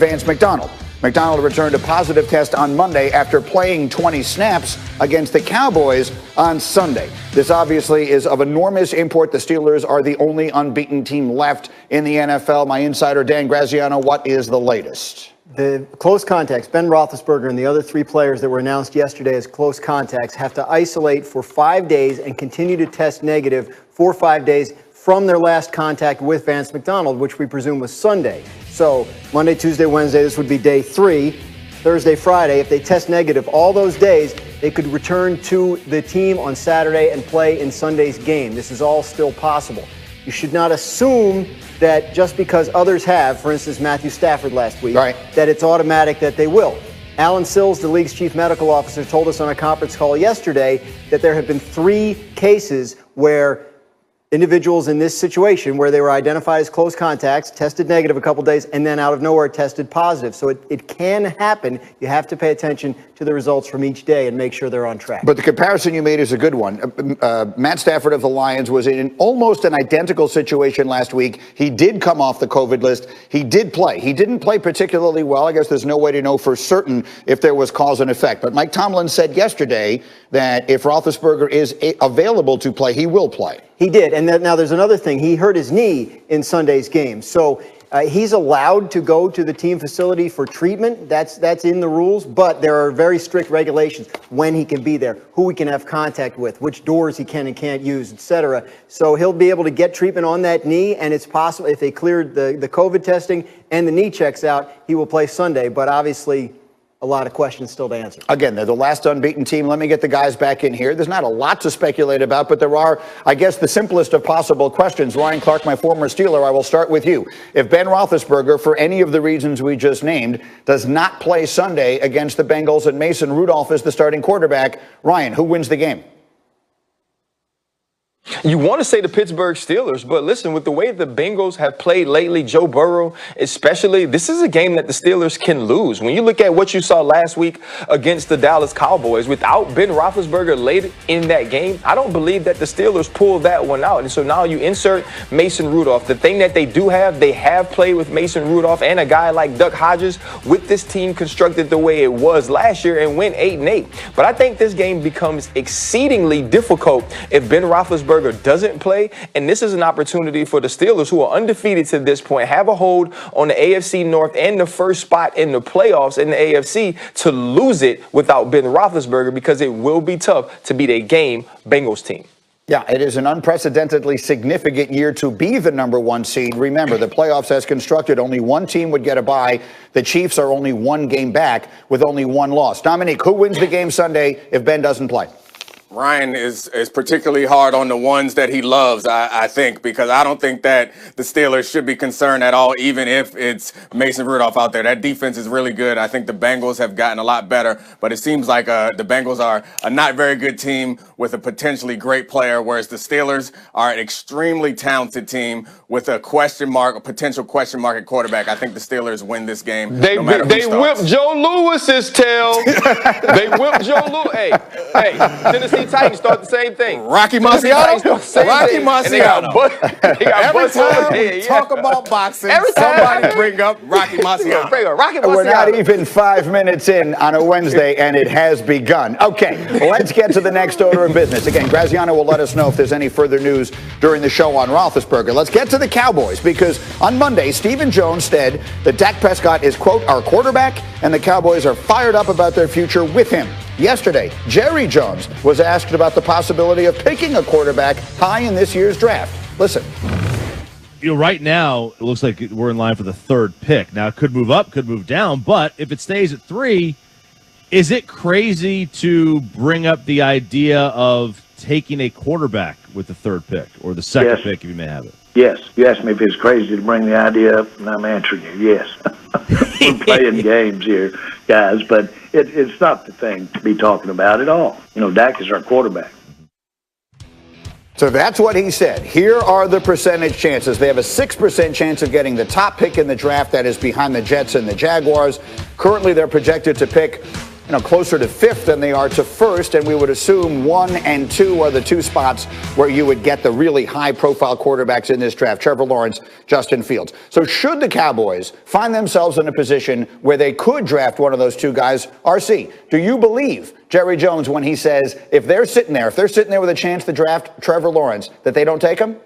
Vance McDonald. McDonald returned a positive test on Monday after playing 20 snaps against the Cowboys on Sunday. This obviously is of enormous import. The Steelers are the only unbeaten team left in the NFL. My insider, Dan Graziano, what is the latest? The close contacts, Ben Roethlisberger and the other three players that were announced yesterday as close contacts, have to isolate for 5 days and continue to test negative for 5 days from their last contact with Vance McDonald, which we presume was Sunday. So Monday, Tuesday, Wednesday, this would be day 3. Thursday, Friday, if they test negative all those days, they could return to the team on Saturday and play in Sunday's game. This is all still possible. You should not assume that just because others have, for instance, Matthew Stafford last week, right, that it's automatic that they will. Alan Sills, the league's chief medical officer, told us on a conference call yesterday that there have been 3 cases where individuals in this situation where they were identified as close contacts, tested negative a couple days, and then out of nowhere tested positive. So it can happen. You have to pay attention to the results from each day and make sure they're on track. But the comparison you made is a good one. Matt Stafford of the Lions was in almost an identical situation last week. He did come off the COVID list. He did play. He didn't play particularly well. I guess there's no way to know for certain if there was cause and effect. But Mike Tomlin said yesterday that if Roethlisberger is available to play, he will play. He did. And now there's another thing. He hurt his knee in Sunday's game. So he's allowed to go to the team facility for treatment. That's in the rules. But there are very strict regulations when he can be there, who he can have contact with, which doors he can and can't use, etc. So he'll be able to get treatment on that knee. And it's possible if they cleared the COVID testing and the knee checks out, he will play Sunday. But obviously, a lot of questions still to answer. Again, they're the last unbeaten team. Let me get the guys back in here. There's not a lot to speculate about, but there are, I guess, the simplest of possible questions. Ryan Clark, my former Steeler, I will start with you. If Ben Roethlisberger, for any of the reasons we just named, does not play Sunday against the Bengals and Mason Rudolph is the starting quarterback, Ryan, who wins the game? You want to say the Pittsburgh Steelers, but listen, with the way the Bengals have played lately, Joe Burrow especially, this is a game that the Steelers can lose. When you look at what you saw last week against the Dallas Cowboys, without Ben Roethlisberger late in that game, I don't believe that the Steelers pulled that one out. And so now you insert Mason Rudolph. The thing that they do have, they have played with Mason Rudolph and a guy like Duck Hodges with this team constructed the way it was last year and went 8-8. But I think this game becomes exceedingly difficult if Ben Roethlisberger doesn't play, and this is an opportunity for the Steelers, who are undefeated to this point, have a hold on the AFC North and the first spot in the playoffs in the AFC, to lose it without Ben Roethlisberger, because it will be tough to beat a game Bengals team. Yeah, it is an unprecedentedly significant year to be the number 1 seed. Remember, the playoffs as constructed, only one team would get a bye. The Chiefs are only 1 game back with only 1 loss. Dominique, who wins the game Sunday if Ben doesn't play? Ryan is particularly hard on the ones that he loves, I think, because I don't think that the Steelers should be concerned at all, even if it's Mason Rudolph out there. That defense is really good. I think the Bengals have gotten a lot better, but it seems like the Bengals are a not very good team with a potentially great player, whereas the Steelers are an extremely talented team with a potential question mark at quarterback. I think the Steelers win this game. They whipped Joe Lewis's tail. They whipped Joe Lewis. Hey, Tennessee Titans start the same thing. Rocky Marciano. Every time we talk about boxing, somebody bring up Rocky Marciano. We're not even 5 minutes in on a Wednesday, and it has begun. Okay, let's get to the next order of business. Again, Graziano will let us know if there's any further news during the show on Roethlisberger. Let's get to the Cowboys, because on Monday, Stephen Jones said that Dak Prescott is, quote, our quarterback, and the Cowboys are fired up about their future with him. Yesterday, Jerry Jones was asked about the possibility of picking a quarterback high in this year's draft. Listen. Right now, it looks like we're in line for the 3rd pick. Now, it could move up, could move down, but if it stays at 3, is it crazy to bring up the idea of taking a quarterback with the 3rd pick, or the 2nd pick, if you may have it? Yes. You asked me if it's crazy to bring the idea up, and I'm answering you, yes. We're playing games here, guys, but it's not the thing to be talking about at all. Dak is our quarterback. So that's what he said. Here are the percentage chances. They have a 6% chance of getting the top pick in the draft. That is behind the Jets and the Jaguars. Currently, they're projected to pick closer to 5th than they are to 1st, and we would assume 1 and 2 are the 2 spots where you would get the really high-profile quarterbacks in this draft, Trevor Lawrence, Justin Fields. So should the Cowboys find themselves in a position where they could draft one of those 2 guys, RC, do you believe Jerry Jones when he says if they're sitting there with a chance to draft Trevor Lawrence, that they don't take him?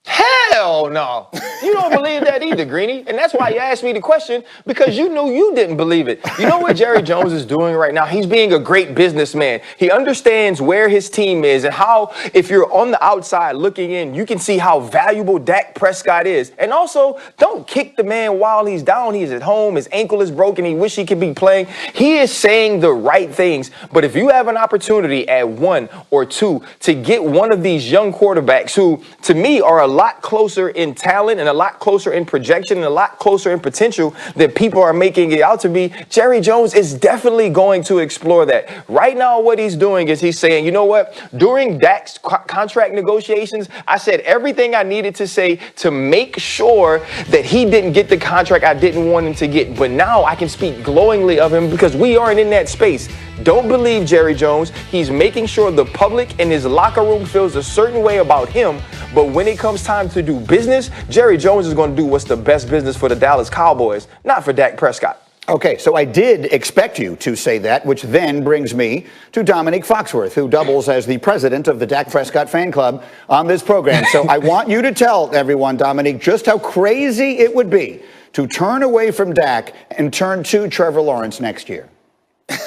Hell no. You don't believe that either, Greeny. And that's why you asked me the question, because you knew you didn't believe it. You know what Jerry Jones is doing right now? He's being a great businessman. He understands where his team is and how, if you're on the outside looking in, you can see how valuable Dak Prescott is. And also, don't kick the man while he's down. He's at home. His ankle is broken. He wish he could be playing. He is saying the right things. But if you have an opportunity at 1 or 2 to get one of these young quarterbacks who, to me, are a lot closer in talent and a lot closer in projection and a lot closer in potential than people are making it out to be, Jerry Jones is definitely going to explore that. Right now, what he's doing is he's saying, you know what? During Dak's contract negotiations, I said everything I needed to say to make sure that he didn't get the contract I didn't want him to get. But now I can speak glowingly of him because we aren't in that space. Don't believe Jerry Jones. He's making sure the public in his locker room feels a certain way about him. But when it comes time to do business, Jerry Jones is going to do what's the best business for the Dallas Cowboys, not for Dak Prescott. Okay, so I did expect you to say that, which then brings me to Dominique Foxworth, who doubles as the president of the Dak Prescott fan club on this program. So I want you to tell everyone, Dominique, just how crazy it would be to turn away from Dak and turn to Trevor Lawrence next year.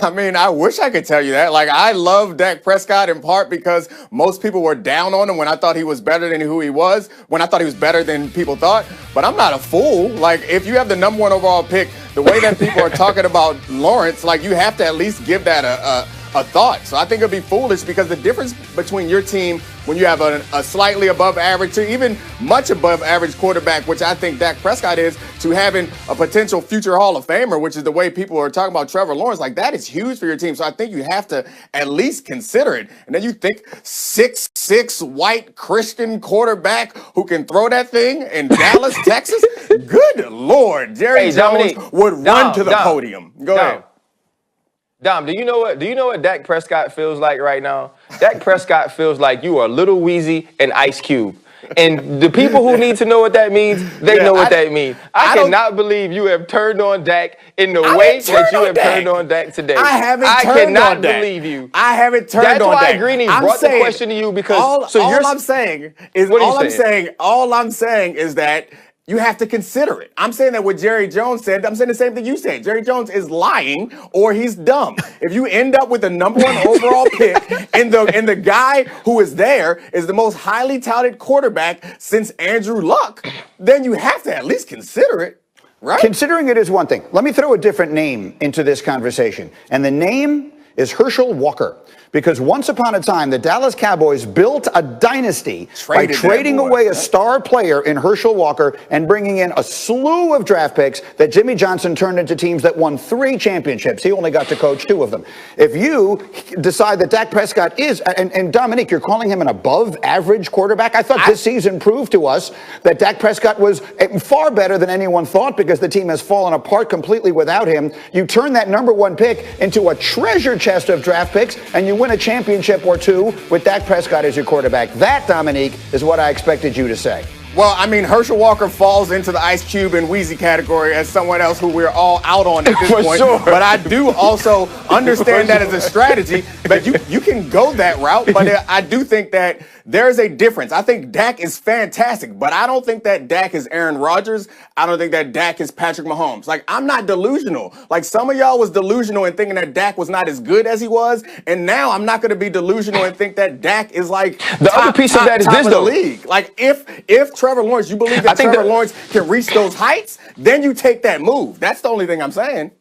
I mean, I wish I could tell you that. Like, I love Dak Prescott in part because most people were down on him when I thought he was better than who he was, when I thought he was better than people thought. But I'm not a fool. Like, if you have the number 1 overall pick, the way that people are talking about Lawrence, like, you have to at least give that a thought. So I think it'd be foolish because the difference between your team when you have a slightly above average to even much above average quarterback, which I think Dak Prescott is, to having a potential future Hall of Famer, which is the way people are talking about Trevor Lawrence, like that is huge for your team. So I think you have to at least consider it. And then you think 6'6" white Christian quarterback who can throw that thing in Dallas, Texas? Good Lord. Jerry Jones would run to the podium. Go ahead. Dom, do you know what Dak Prescott feels like right now? Dak Prescott feels like you are Little Weezy and Ice Cube. And the people who need to know what that means, they know what that means. I cannot believe you have turned on Dak in the way that you have turned on Dak today. I haven't turned on Dak. I cannot believe you. I haven't turned on Dak. That's why Greeny brought the question to you because all I'm saying is that you have to consider it. I'm saying that what Jerry Jones said, I'm saying the same thing you said. Jerry Jones is lying or he's dumb. If you end up with the number 1 overall pick and the guy who is there is the most highly touted quarterback since Andrew Luck, then you have to at least consider it, right? Considering it is one thing. Let me throw a different name into this conversation. And the name is Herschel Walker. Because once upon a time, the Dallas Cowboys built a dynasty by trading away a star player in Herschel Walker and bringing in a slew of draft picks that Jimmy Johnson turned into teams that won 3 championships. He only got to coach 2 of them. If you decide that Dak Prescott is, and Dominique, you're calling him an above-average quarterback? I thought this season proved to us that Dak Prescott was far better than anyone thought because the team has fallen apart completely without him. You turn that number 1 pick into a treasure chest of draft picks, and you win a championship or 2 with Dak Prescott as your quarterback. That, Dominique, is what I expected you to say. Well, I mean, Herschel Walker falls into the Ice Cube and Wheezy category as someone else who we're all out on at this point. Sure. But I do also understand that as a strategy. But you can go that route. But I do think that there's a difference. I think Dak is fantastic, but I don't think that Dak is Aaron Rodgers. I don't think that Dak is Patrick Mahomes. Like, I'm not delusional. Like, some of y'all was delusional in thinking that Dak was not as good as he was. And now I'm not going to be delusional and think that Dak is like the other piece of that is this, though. League. Like, if Trevor Lawrence, you believe that Trevor Lawrence can reach those heights, then you take that move. That's the only thing I'm saying.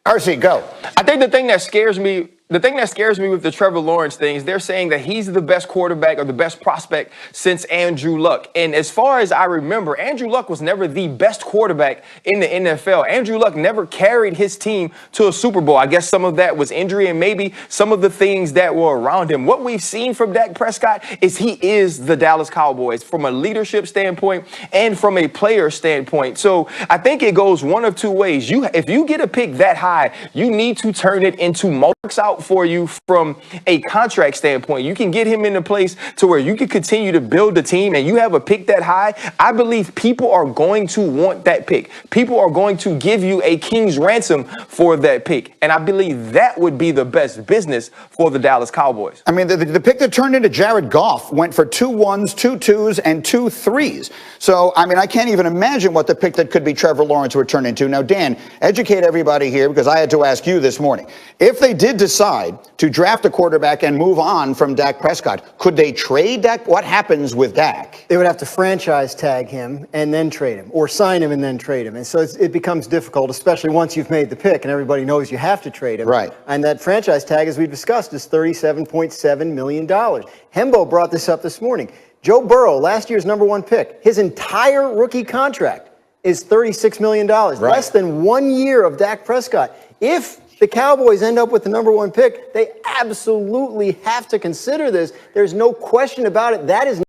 RC, go. I think the thing that scares me The thing that scares me with the Trevor Lawrence thing is they're saying that he's the best quarterback or the best prospect since Andrew Luck. And as far as I remember, Andrew Luck was never the best quarterback in the NFL. Andrew Luck never carried his team to a Super Bowl. I guess some of that was injury and maybe some of the things that were around him. What we've seen from Dak Prescott is he is the Dallas Cowboys from a leadership standpoint and from a player standpoint. So I think it goes one of two ways. If you get a pick that high, you need to turn it into works out for you from a contract standpoint. You can get him in a place to where you can continue to build the team and you have a pick that high. I believe people are going to want that pick. People are going to give you a king's ransom for that pick. And I believe that would be the best business for the Dallas Cowboys. I mean, the pick that turned into Jared Goff went for 2 1s, 2 2s, and 2 3s. So, I mean, I can't even imagine what the pick that could be Trevor Lawrence would turn into. Now, Dan, educate everybody here because I had to ask you this morning. If they did decide to draft a quarterback and move on from Dak Prescott, could they trade Dak? What happens with Dak? They would have to franchise tag him and then trade him, or sign him and then trade him. And so it becomes difficult, especially once you've made the pick and everybody knows you have to trade him. Right. And that franchise tag, as we discussed, is $37.7 million. Hembo brought this up this morning. Joe Burrow, last year's #1 pick, his entire rookie contract is $36 million, less than 1 year of Dak Prescott. If the Cowboys end up with the #1 pick, they absolutely have to consider this. There's no question about it. That is